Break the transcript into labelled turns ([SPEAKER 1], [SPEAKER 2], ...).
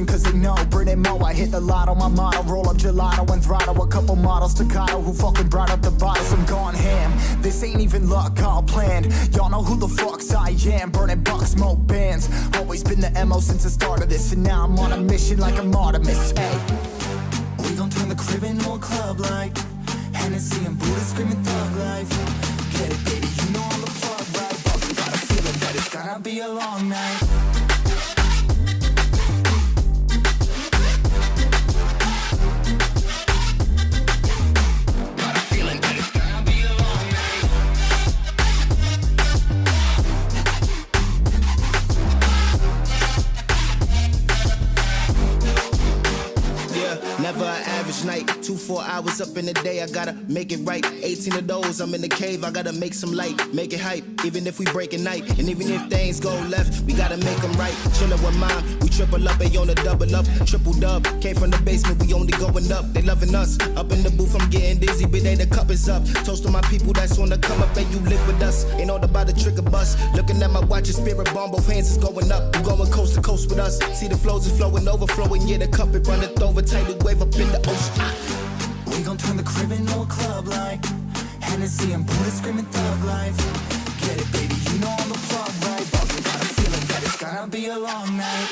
[SPEAKER 1] pushing cause they know Brit and Mo, I hit the lotto, my motto. Roll up gelato and throttle a couple models staccato. Who fucking brought up the bottles, I'm gone ham. This ain't even luck, all planned. Y'all know who the fucks I am. Burning bucks, smoke bands. Always been the MO since the start of this. And now I'm on a mission like I'm Artemis. Hey, we gon' turn the crib into a club like Hennessy and Buddha screaming thug life. Get it, baby, you know I'm the plug, right? But we got a feeling that it's gonna be a long night.
[SPEAKER 2] Never an average night, 2-4 hours up in the day, I gotta make it right. 18 of those, I'm in the cave, I gotta make some light, make it hype, even if we break at night. And even if things go left, we gotta make them right. Chillin' with mom, we triple up, they on a double up, triple dub. Came from the basement, we only going up, they loving us. Up in the booth, I'm getting dizzy, but they the cup is up. Toast to my people that's on the come up, and you live with us. Ain't all about the trigger bus. Looking at my watch, your spirit bomb, both hands is going up. You going coast to coast with us. See the flows is flowing, overflowing, yeah, the cup it runneth over, tidal wave up in the ocean.
[SPEAKER 1] We gon' turn the crib into a club like Hennessy and Buddha screaming thug life. Get it, baby, you know I'm the plug, right? But we got a feeling that it's gonna be a long night.